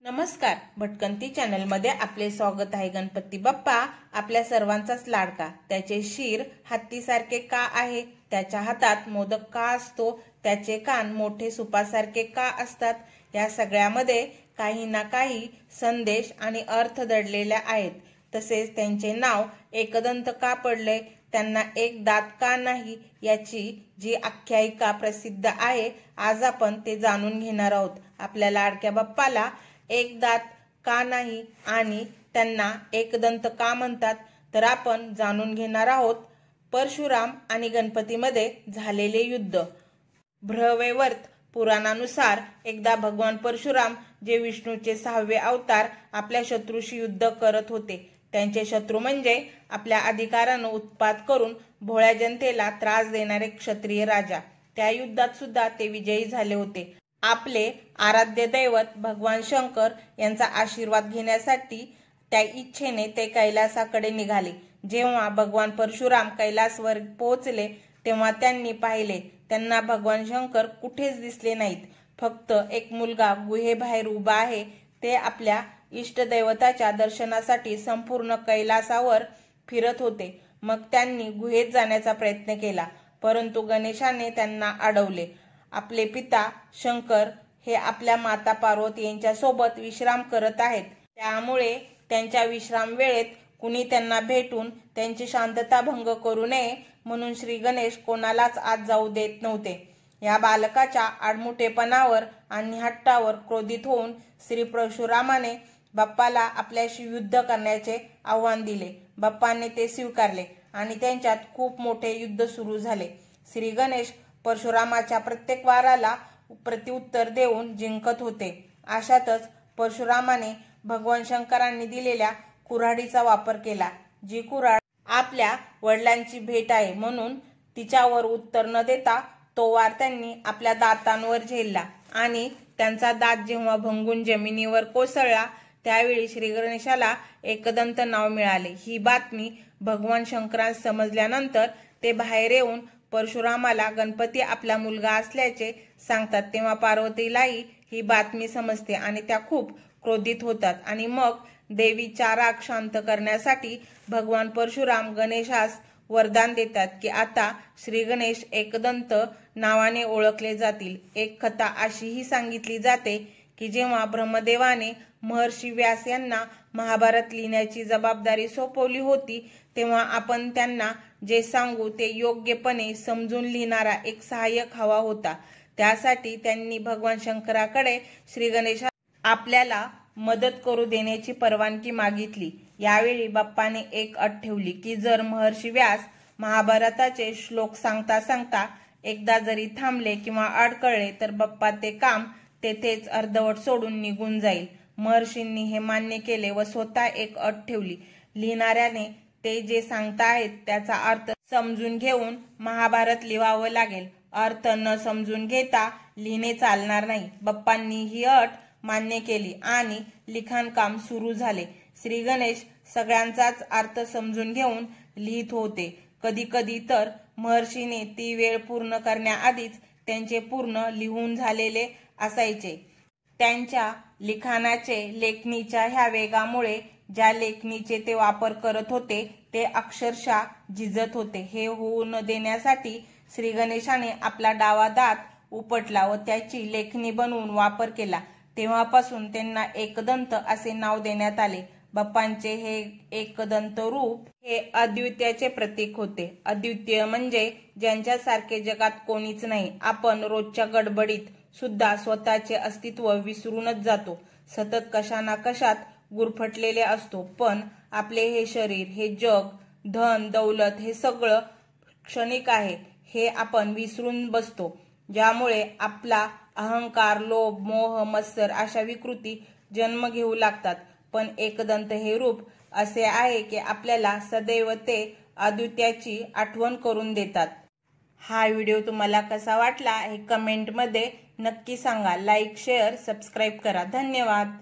नमस्कार, भटकंती चॅनल मध्ये आपले स्वागत आहे। गणपती बाप्पा आपल्या सर्वांचाच लाडका, त्याचे शिर हत्तीसारखे का आहे, त्याच्या हातात मोदक का असतो, त्याचे कान मोठे सुपासारखे का असतात, या सगळ्यामध्ये काही ना काही संदेश आणि अर्थ दडलेले आहेत। तसेच त्यांचे नाव एकदंत का पडले, त्यांना एक दात का नाही, याची जी आख्यायिका प्रसिद्ध आहे, आज आपण ते जाणून घेणार आहोत। आपल्या लाडक्या बाप्पाला एक दात का नाही आणि त्यांना एकदंत का म्हणतात, तर आपण जाणून घेणार आहोत। परशुराम आणि गणपतीमध्ये झालेले युद्ध। बृहदेवव्रत पुराणानुसार एकदा भगवान परशुराम, जे विष्णूचे 6वे अवतार, आपल्या शत्रूशी युद्ध करत होते। त्यांचे शत्रू म्हणजे आपल्या अधिकारानं उत्पात करून भोळ्या जनतेला त्रास देणारे क्षत्रिय राजा। त्या युद्धात सुद्धा ते विजयी झाले होते। आपले आराध्य दैवत भगवान शंकर यांचा आशीर्वाद घेण्यासाठी त्या इच्छेने ते कैलासाकडे निघाले। जेव्हा भगवान परशुराम कैलासवर पोहोचले तेव्हा त्यांनी पाहिले, त्यांना भगवान शंकर कुठेच दिसले नाहीत। फक्त एक मुलगा गुहेबाहेर उभा आहे। ते आपल्या इष्टदैवताच्या दर्शनासाठी संपूर्ण कैलासावर फिरत होते। मग त्यांनी गुहेत जाण्याचा प्रयत्न केला, परंतु गणेशाने त्यांना अडवले। आपले पिता शंकर हे आपल्या माता पार्वती यांच्या सोबत विश्राम करत आहेत, त्यामुळे त्यांच्या विश्राम वेळेत कुणी त्यांना भेटून त्यांची शांतता भंग करू नये म्हणून श्री गणेश कोणालाच आत जाऊ देत नव्हते। या बालकाच्या आडमुठेपणावर आणि हट्टावर क्रोधित होऊन श्री परशुरामाने बाप्पाला आपल्याशी युद्ध करण्याचे आव्हान दिले। बाप्पाने ते स्वीकारले आणि त्यांच्यात खूप मोठे युद्ध सुरू झाले। श्री गणेश परशुरामाच्या प्रत्येक वाराला प्रत्युत्तर देऊन जिंकत होते। अशातच परशुरामाने भगवान शंकरांनी दिलेल्या कुऱ्हाडीचा वापर केला। जी कुऱ्हाड आपल्या वडिलांची भेट आहे म्हणून तिच्यावर उत्तर न देता तो वार त्यांनी आपल्या दातांवर झेलला आणि त्यांचा दात जेव्हा भंगून जमिनीवर कोसळला त्यावेळी श्री गणेशाला एकदंत नाव मिळाले। ही बातमी भगवान शंकरास समजल्यानंतर ते बाहेर येऊन परशुरामाला गणपती आपला मुलगा असल्याचे सांगतात। तेव्हा पार्वतीलाही ही बातमी समजते आणि त्या खूप क्रोधित होतात आणि मग देवीचा राग शांत करण्यासाठी भगवान परशुराम गणेशास वरदान देतात की आता श्री गणेश एकदंत नावाने ओळखले जातील। एक कथा अशीही सांगितली जाते की जेव्हा ब्रह्मदेवाने महर्षी व्यास यांना महाभारत लिहिण्याची जबाबदारी सोपवली होती, तेव्हा आपण त्यांना जे सांगू ते योग्यपणे समजून लिहिणारा एक सहाय्यक हवा होता। त्यासाठी त्यांनी भगवान शंकराकडे श्री गणेशा आपल्याला मदत करू देण्याची परवानगी मागितली। यावेळी बाप्पाने एक अट ठेवली की जर महर्षी व्यास महाभारताचे श्लोक सांगता सांगता एकदा जरी थांबले किंवा अडकळले तर बाप्पा ते काम तेथेच अर्धवट सोडून निघून जाईल। महर्षींनी हे मान्य केले व स्वतः एक अट ठेवली, लिहिणाऱ्याने ते जे सांगताहेत त्याचा अर्थ समजून घेऊन महाभारत लिहावं लागेल। अर्थ न समजून घेता लिहिणे चालणार नाही। बाप्पांनी ही अट मान्य केली आणि लिखाणकाम सुरू झाले। श्री गणेश सगळ्यांचाच अर्थ समजून घेऊन लिहित होते। कधी कधी तर महर्षीने ती वेळ पूर्ण करण्याआधीच त्यांचे पूर्ण लिहून झालेले असायचे। त्यांच्या लिखाणाचे लेखणीच्या ह्या वेगामुळे ज्या लेखणीचे ते वापर करत होते ते अक्षरशः झिजत होते। हे होऊ न देण्यासाठी श्री गणेशाने आपला डावा दात उपटला व त्याची लेखणी बनवून वापर केला। तेव्हापासून त्यांना एकदंत असे नाव देण्यात आले। बाप्पांचे हे एकदंत रूप हे अद्वितीयाचे प्रतीक होते। अद्वितीय म्हणजे ज्यांच्यासारखे जगात कोणीच नाही। आपण रोजच्या गडबडीत सुद्धा स्वतःचे अस्तित्व विसरूनच जातो, सतत कशा ना कशात गुरफटलेले असतो, पण आपले हे शरीर, हे जग, धन दौलत हे सगळं क्षणिक आहे हे आपण विसरून बसतो, ज्यामुळे आपला अहंकार, लोभ, मोह, मत्सर अशा विकृती जन्म घेऊ लागतात। पण एकदंत हे रूप असे आहे की आपल्याला सदैव ते अद्वितीयाची आठवण करून देतात। हा व्हिडिओ तुम्हाला कसा वाटला हे कमेंटमध्ये नक्की सांगा। लाईक, शेअर, सबस्क्राईब करा। धन्यवाद।